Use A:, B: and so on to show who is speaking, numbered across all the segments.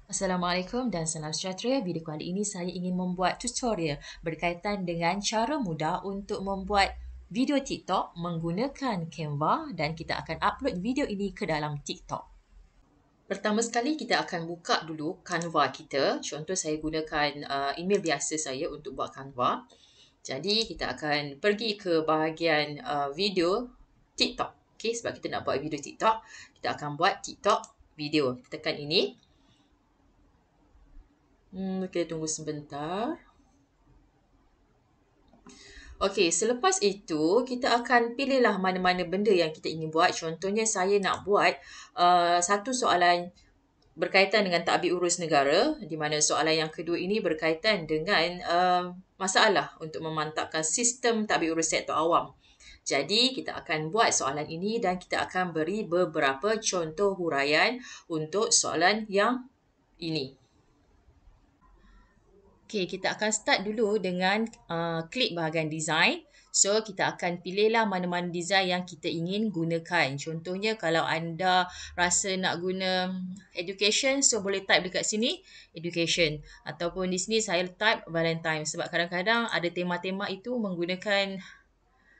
A: Assalamualaikum dan salam sejahtera. Video kali ini saya ingin membuat tutorial berkaitan dengan cara mudah untuk membuat video TikTok menggunakan Canva dan kita akan upload video ini ke dalam TikTok. Pertama sekali kita akan buka dulu Canva kita. Contoh saya gunakan email biasa saya untuk buat Canva. Jadi kita akan pergi ke bahagian video TikTok. Okay, sebab kita nak buat video TikTok, kita akan buat TikTok video. Tekan ini. Kita tunggu sebentar. Okey, selepas itu kita akan pilihlah mana-mana benda yang kita ingin buat. Contohnya saya nak buat satu soalan berkaitan dengan tadbir urus negara, di mana soalan yang kedua ini berkaitan dengan masalah untuk memantapkan sistem tadbir urus sektor awam. Jadi kita akan buat soalan ini dan kita akan beri beberapa contoh huraian untuk soalan yang ini. Okay, kita akan start dulu dengan klik bahagian design. So, kita akan pilihlah mana-mana design yang kita ingin gunakan. Contohnya, kalau anda rasa nak guna education, so boleh type dekat sini, education. Ataupun di sini saya type Valentine. Sebab kadang-kadang ada tema-tema itu menggunakan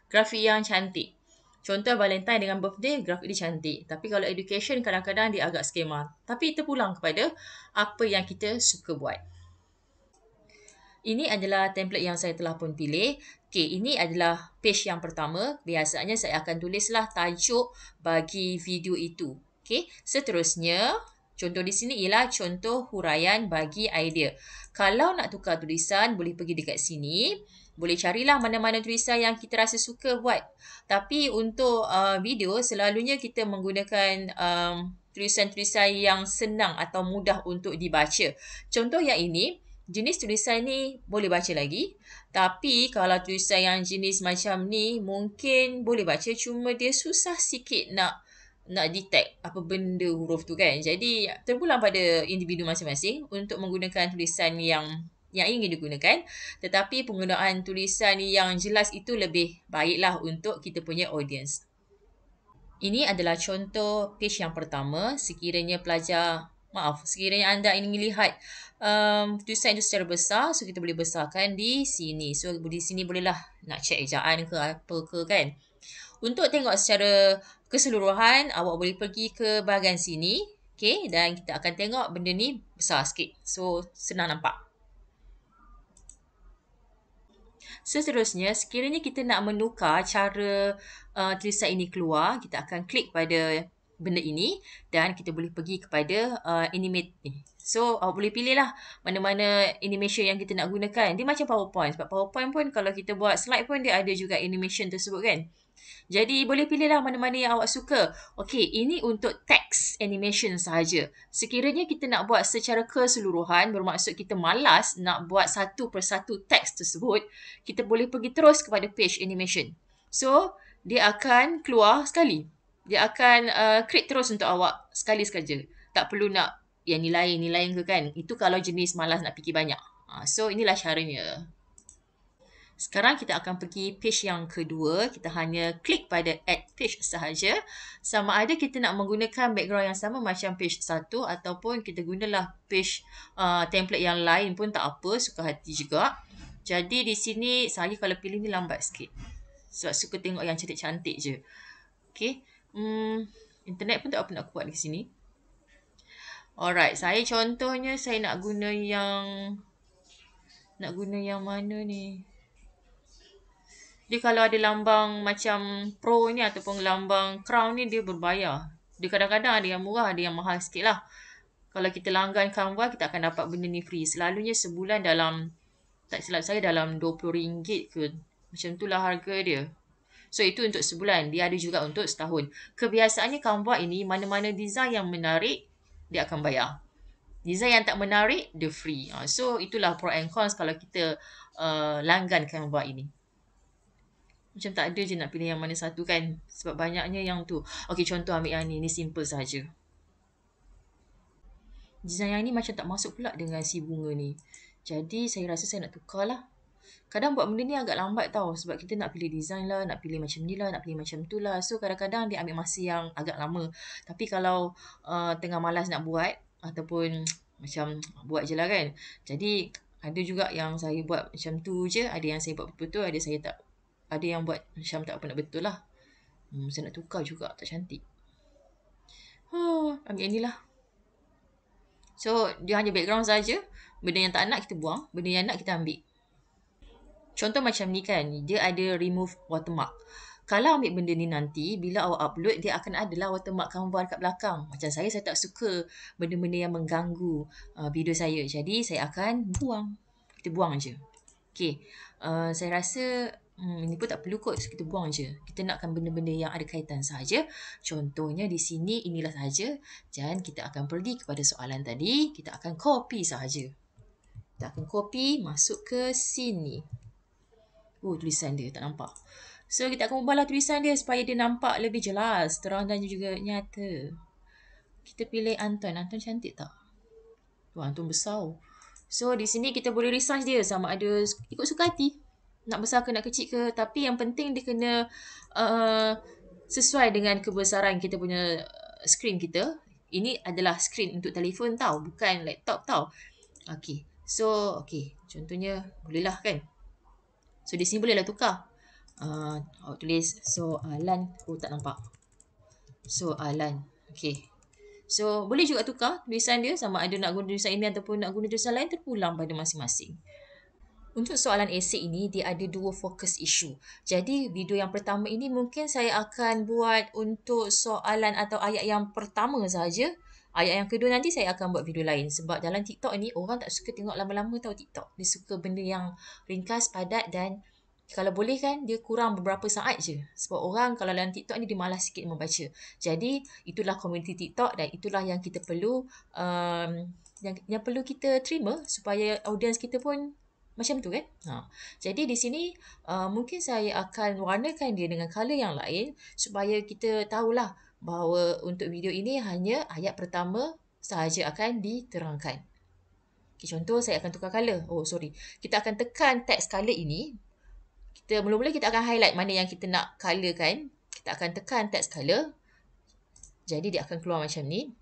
A: grafik yang cantik. Contoh Valentine dengan birthday, grafik dia cantik. Tapi kalau education, kadang-kadang dia agak skema. Tapi terpulang kepada apa yang kita suka buat. Ini adalah template yang saya telah pun pilih. Okey, ini adalah page yang pertama. Biasanya saya akan tulislah tajuk bagi video itu. Okey, seterusnya, contoh di sini ialah contoh huraian bagi idea. Kalau nak tukar tulisan, boleh pergi dekat sini. Boleh carilah mana-mana tulisan yang kita rasa suka buat. Tapi untuk video, selalunya kita menggunakan tulisan-tulisan yang senang atau mudah untuk dibaca. Contoh yang ini, jenis tulisan ni boleh baca lagi. Tapi kalau tulisan yang jenis macam ni mungkin boleh baca, cuma dia susah sikit nak detect apa benda huruf tu kan. Jadi terpulang pada individu masing-masing untuk menggunakan tulisan yang ingin digunakan. Tetapi penggunaan tulisan yang jelas itu lebih baiklah untuk kita punya audience. Ini adalah contoh page yang pertama. Sekiranya anda ingin lihat tulisan itu secara besar, so kita boleh besarkan di sini. So di sini bolehlah nak check ejaan ke apa ke kan. Untuk tengok secara keseluruhan, awak boleh pergi ke bahagian sini. Okay, dan kita akan tengok benda ni besar sikit. So senang nampak. Seterusnya, sekiranya kita nak menukar cara tulisan ini keluar, kita akan klik pada benda ini dan kita boleh pergi kepada animate ni. So, awak boleh pilih lah mana-mana animation yang kita nak gunakan. Dia macam PowerPoint. Sebab PowerPoint pun kalau kita buat slide pun dia ada juga animation tersebut kan. Jadi boleh pilihlah mana-mana yang awak suka. Okey, ini untuk text animation sahaja. Sekiranya kita nak buat secara keseluruhan, bermaksud kita malas nak buat satu persatu teks tersebut, kita boleh pergi terus kepada page animation. So, dia akan keluar sekali. Dia akan create terus untuk awak sekali sahaja. Tak perlu nak yang ni lain ke kan. Itu kalau jenis malas nak fikir banyak. So, inilah caranya. Sekarang kita akan pergi page yang kedua. Kita hanya klik pada add page sahaja. Sama ada kita nak menggunakan background yang sama macam page 1 ataupun kita gunalah page template yang lain pun tak apa, suka hati juga. Jadi di sini saya kalau pilih ni lambat sikit. Sebab suka tengok yang cantik-cantik je. Okay. Internet pun tak apa nak kuat di sini. Alright, saya contohnya saya nak guna yang mana ni? Dia kalau ada lambang macam Pro ni ataupun lambang Crown ni dia berbayar. Dia kadang-kadang ada yang murah, ada yang mahal sikit lah. Kalau kita langgan Canva, kita akan dapat benda ni free. Selalunya sebulan dalam, tak silap saya dalam RM20 ke. Macam tu lah harga dia. So itu untuk sebulan. Dia ada juga untuk setahun. Kebiasaannya Canva ini, mana-mana design yang menarik, dia akan bayar. Design yang tak menarik, dia free. So itulah pro and cons kalau kita langgan Canva ini. Macam tak ada je nak pilih yang mana satu kan. Sebab banyaknya yang tu. Okey, contoh ambil yang ni. Ni simple saja. Design yang ni macam tak masuk pula dengan si bunga ni. Jadi, saya rasa saya nak tukar lah. Kadang buat benda ni agak lambat tau. Sebab kita nak pilih design lah, nak pilih macam ni lah, nak pilih macam tu lah. So, kadang-kadang dia ambil masa yang agak lama. Tapi kalau tengah malas nak buat, ataupun macam buat je lah kan. Jadi ada juga yang saya buat macam tu je, ada yang saya buat betul-betul, ada saya tak, ada yang buat macam tak pernah betul lah. Saya nak tukar juga, tak cantik. Ambil yang ni lah. So dia hanya background saja. Benda yang tak nak kita buang, benda yang nak kita ambil. Contoh macam ni kan, dia ada remove watermark. Kalau ambil benda ni nanti, bila awak upload, dia akan adalah watermark Canva kat belakang. Macam saya tak suka benda-benda yang mengganggu video saya. Jadi, saya akan buang. Kita buang je. Okay. Saya rasa ini pun tak perlu kot. Kita buang je. Kita nakkan benda-benda yang ada kaitan sahaja. Contohnya di sini, inilah sahaja. Dan kita akan pergi kepada soalan tadi. Kita akan copy sahaja. Kita akan copy, masuk ke sini. Tulisan dia tak nampak. So, kita akan ubahlah tulisan dia supaya dia nampak lebih jelas, terang dan juga nyata. Kita pilih Anton. Anton cantik tak? Anton besar. So, di sini kita boleh resize dia sama ada ikut suka hati. Nak besar ke nak kecil ke. Tapi yang penting dia kena sesuai dengan kebesaran kita punya skrin kita. Ini adalah skrin untuk telefon tau. Bukan laptop tau. Okay. So, okay. Contohnya, bolehlah kan? So, di sini bolehlah tukar. Awak tulis soalan. Tak nampak. Soalan. Okay. So, boleh juga tukar tulisan dia sama ada nak guna tulisan ini ataupun nak guna tulisan lain, terpulang pada masing-masing. Untuk soalan esei ini, dia ada 2 fokus isu. Jadi, video yang pertama ini mungkin saya akan buat untuk soalan atau ayat yang pertama sahaja. Ayat yang kedua nanti saya akan buat video lain. Sebab dalam TikTok ni, orang tak suka tengok lama-lama tahu TikTok. Dia suka benda yang ringkas, padat dan kalau boleh kan, dia kurang beberapa saat je. Sebab orang kalau dalam TikTok ni, dia malas sikit membaca. Jadi, itulah komuniti TikTok dan itulah yang kita perlu, yang perlu kita terima supaya audiens kita pun macam tu kan. Jadi, di sini mungkin saya akan warnakan dia dengan colour yang lain supaya kita tahulah bahawa untuk video ini hanya ayat pertama sahaja akan diterangkan. Okay, contoh saya akan tukar colour. Kita akan tekan text colour ini. Mula-mula kita akan highlight mana yang kita nak colour kan. Kita akan tekan text colour. Jadi dia akan keluar macam ni.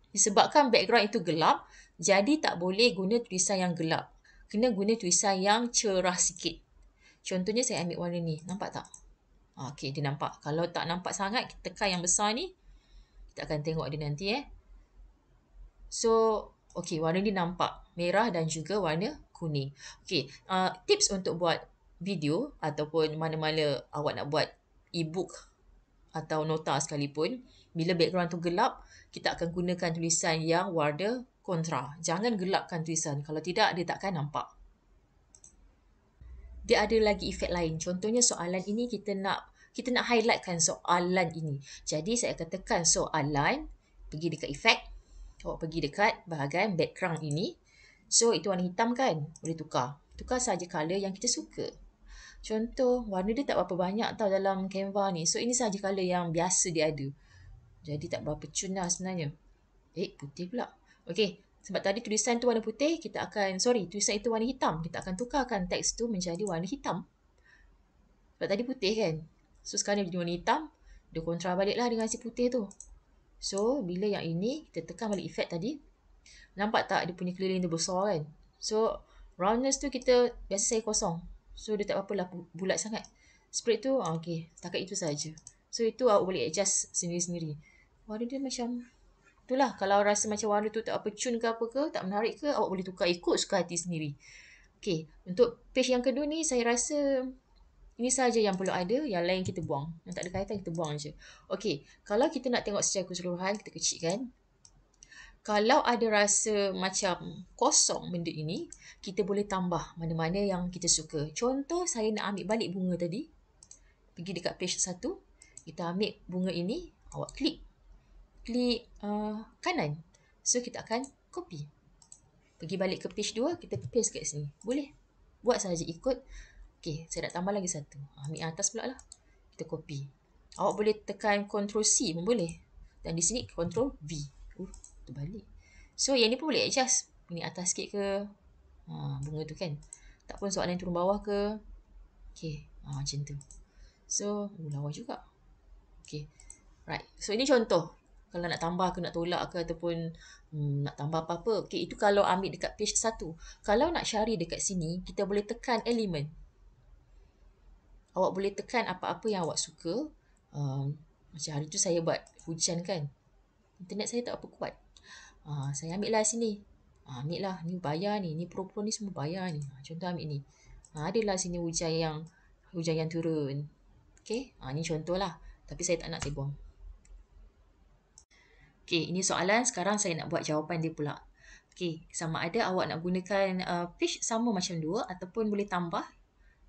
A: Disebabkan background itu gelap, jadi tak boleh guna tulisan yang gelap. Kena guna tulisan yang cerah sikit. Contohnya saya ambil warna ni. Nampak tak? Okey, dia nampak. Kalau tak nampak sangat, kita tekan yang besar ni. Kita akan tengok dia nanti. So, okey, warna ni nampak. Merah dan juga warna kuning. Okey, tips untuk buat video ataupun mana-mana awak nak buat e-book atau nota sekalipun, bila background tu gelap, kita akan gunakan tulisan yang warna kontra. Jangan gelapkan tulisan. Kalau tidak, dia takkan nampak. Dia ada lagi efek lain. Contohnya soalan ini kita nak highlightkan soalan ini. Jadi saya akan tekan soalan, pergi dekat efek, awak pergi dekat bahagian background ini. So itu warna hitam kan? Boleh tukar. Tukar saja colour yang kita suka. Contoh, warna dia tak berapa banyak tau dalam Canva ni. So, ini sahaja colour yang biasa dia ada. Jadi, tak berapa cun lah sebenarnya. Putih pula. Okey, sebab tadi tulisan tu warna putih, tulisan itu warna hitam. Kita akan tukarkan teks tu menjadi warna hitam. Sebab tadi putih kan? So, sekarang dia jadi warna hitam. Dia kontra balik lah dengan si putih tu. So, bila yang ini, kita tekan balik efek tadi. Nampak tak dia punya keliling tu besar kan? So, roundness tu biasa saya kosong. So, dia tak apa-apalah bulat sangat. Spread tu, okey. Setakat itu saja. So, itu awak boleh adjust sendiri-sendiri. Warna dia macam, itulah. Kalau rasa macam warna tu tak apa cun ke apa ke, tak menarik ke, awak boleh tukar ikut suka hati sendiri. Okey. Untuk page yang kedua ni, saya rasa ini saja yang perlu ada. Yang lain kita buang. Yang tak ada kaitan, kita buang je. Okey. Kalau kita nak tengok secara keseluruhan, kita kecilkan. Kalau ada rasa macam kosong benda ini, kita boleh tambah mana-mana yang kita suka. Contoh, saya nak ambil balik bunga tadi. Pergi dekat page 1. Kita ambil bunga ini. Awak klik. Klik kanan. So, kita akan copy. Pergi balik ke page 2. Kita paste kat sini. Boleh. Buat sahaja ikut. Okay, saya nak tambah lagi satu. Ambil atas pula lah. Kita copy. Awak boleh tekan Ctrl C pun boleh. Dan di sini Ctrl V. Terbalik. So, yang ni pun boleh adjust. Ini atas sikit ke. Bunga tu kan. Tak pun soalan turun bawah ke. Okay. Macam tu. So, lawa juga. Okay. Right. So, ini contoh. Kalau nak tambah ke, nak tolak ke, ataupun nak tambah apa-apa. Okay, itu kalau ambil dekat page 1. Kalau nak cari dekat sini, kita boleh tekan elemen. Awak boleh tekan apa-apa yang awak suka. Macam hari tu saya buat hujan kan. Internet saya tak apa kuat. Saya ambil lah sini. Ambil lah. Ni bayar ni. Ni pro-pro ni semua bayar ni. Contoh ambil ni. Adalah sini hujan yang turun. Okay. Ni contoh lah. Tapi saya tak nak, saya buang. Okay. Ini soalan. Sekarang saya nak buat jawapan dia pula. Okay. Sama ada awak nak gunakan page sama macam dua ataupun boleh tambah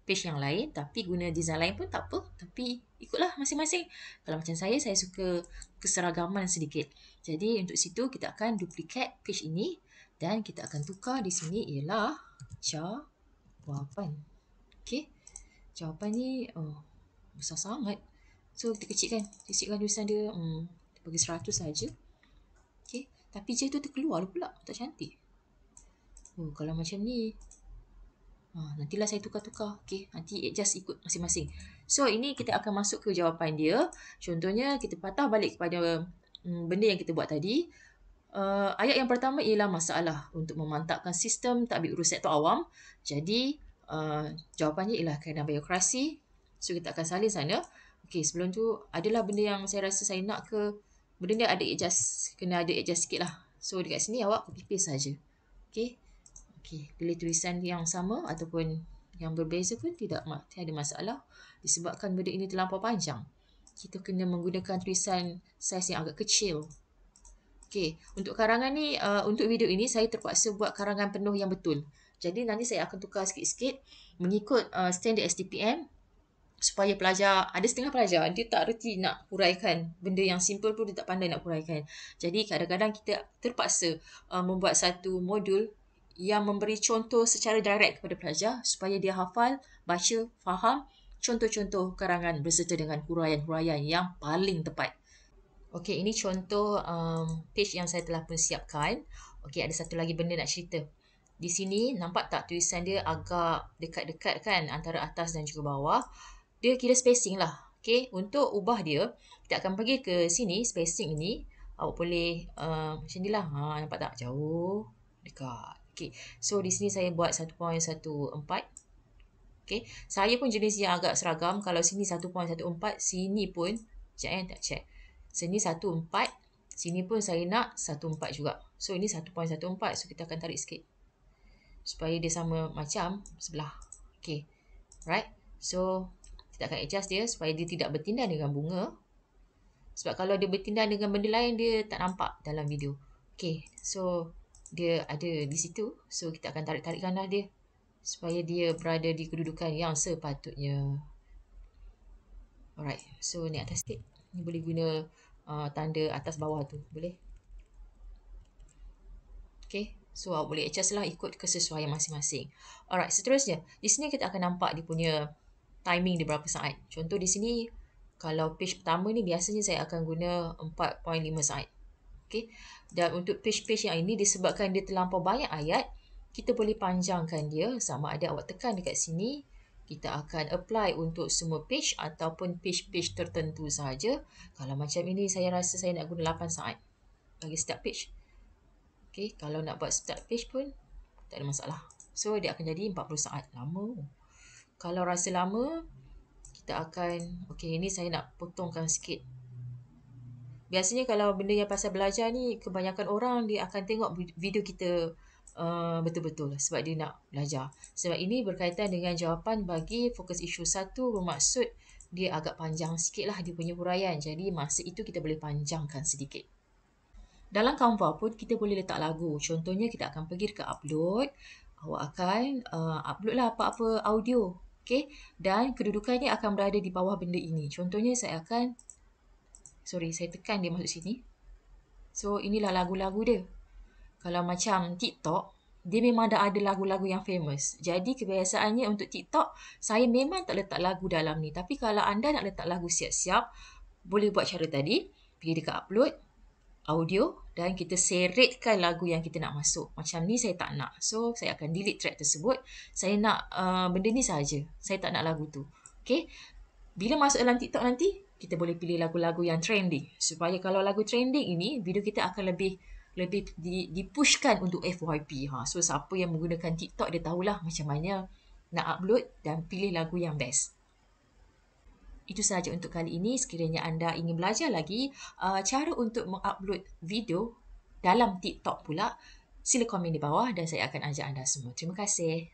A: page yang lain, tapi guna design lain pun tak apa. Tapi ikutlah masing-masing. Kalau macam saya suka keseragaman sedikit. Jadi untuk situ kita akan duplicate page ini dan kita akan tukar di sini ialah jawapan. Okey. Jawapan ni besar sangat. So kita kecilkan tulisan dia. Kita bagi 100 saja. Okey. Tapi je tu terkeluar pula. Tak cantik. Kalau macam ni nantilah saya tukar-tukar. Okay, nanti adjust ikut masing-masing. So, ini kita akan masuk ke jawapan dia. Contohnya, kita patah balik kepada benda yang kita buat tadi. Ayat yang pertama ialah masalah untuk memantapkan sistem tadbir urus sektor awam. Jadi, jawapannya ialah kaidah birokrasi. So, kita akan salin sana. Okay, sebelum tu, adalah benda yang saya rasa saya nak ke, benda ni ada adjust, kena ada adjust sikit lah. So, dekat sini awak copy paste saja. Okay. Okey, pilih tulisan yang sama ataupun yang berbeza pun tidak ada masalah disebabkan benda ini terlampau panjang. Kita kena menggunakan tulisan saiz yang agak kecil. Okey, untuk karangan ni, untuk video ini saya terpaksa buat karangan penuh yang betul. Jadi nanti saya akan tukar sikit-sikit mengikut standard STPM supaya pelajar, ada setengah pelajar dia tak reti nak huraikan benda yang simple pun dia tak pandai nak huraikan. Jadi kadang-kadang kita terpaksa membuat satu modul yang memberi contoh secara direct kepada pelajar supaya dia hafal, baca, faham contoh-contoh karangan berserta dengan huraian-huraian yang paling tepat. Okey, ini contoh page yang saya telah persiapkan. Okey, ada satu lagi benda nak cerita. Di sini nampak tak tulisan dia agak dekat-dekat kan antara atas dan juga bawah. Dia kira spacing lah. Okey, untuk ubah dia, kita akan pergi ke sini, spacing ini. Awak boleh macam ni lah. Nampak tak? Jauh, dekat. Okay, so di sini saya buat 1.14. Okay, saya pun jenis yang agak seragam. Kalau sini 1.14, sini pun, tak check. Sini 1.4, sini pun saya nak 1.4 juga. So ini 1.14, so kita akan tarik sikit. Supaya dia sama macam sebelah. Okay, right. So, kita akan adjust dia supaya dia tidak bertindan dengan bunga. Sebab kalau dia bertindan dengan benda lain, dia tak nampak dalam video. Okay, so dia ada di situ. So, kita akan tarik-tarikkan lah dia. Supaya dia berada di kedudukan yang sepatutnya. Alright. So, ni atas sikit. Ni boleh guna tanda atas bawah tu. Boleh? Okay. So, awak boleh adjust lah ikut kesesuaian masing-masing. Alright. Seterusnya. Di sini kita akan nampak dia punya timing dia berapa saat. Contoh di sini, kalau page pertama ni biasanya saya akan guna 4.5 saat. Okay. Dan untuk page-page yang ini disebabkan dia terlampau banyak ayat, kita boleh panjangkan dia sama ada awak tekan dekat sini, kita akan apply untuk semua page ataupun page-page tertentu saja. Kalau macam ini saya rasa saya nak guna 8 saat bagi setiap page. Okay. Kalau nak buat start page pun tak ada masalah. So dia akan jadi 40 saat. Lama. Kalau rasa lama, kita akan, okay, ini saya nak potongkan sikit. Biasanya kalau benda yang pasal belajar ni, kebanyakan orang dia akan tengok video kita betul-betul sebab dia nak belajar. Sebab ini berkaitan dengan jawapan bagi fokus isu 1, bermaksud dia agak panjang sikit lah dia punya huraian. Jadi masa itu kita boleh panjangkan sedikit. Dalam Canva pun kita boleh letak lagu. Contohnya kita akan pergi dekat upload. Awak akan upload lah apa-apa audio. Okay? Dan kedudukannya akan berada di bawah benda ini. Contohnya saya akan, saya tekan dia masuk sini. So, inilah lagu-lagu dia. Kalau macam TikTok, dia memang dah ada lagu-lagu yang famous. Jadi, kebiasaannya untuk TikTok, saya memang tak letak lagu dalam ni. Tapi kalau anda nak letak lagu siap-siap, boleh buat cara tadi. Pergi dekat upload, audio, dan kita seretkan lagu yang kita nak masuk. Macam ni saya tak nak. So, saya akan delete track tersebut. Saya nak benda ni saja. Saya tak nak lagu tu. Okay? Bila masuk dalam TikTok nanti, kita boleh pilih lagu-lagu yang trending. Supaya kalau lagu trending ini, video kita akan lebih dipushkan untuk FYP. So, siapa yang menggunakan TikTok, dia tahulah macam mana nak upload dan pilih lagu yang best. Itu sahaja untuk kali ini. Sekiranya anda ingin belajar lagi cara untuk mengupload video dalam TikTok pula, sila komen di bawah dan saya akan ajar anda semua. Terima kasih.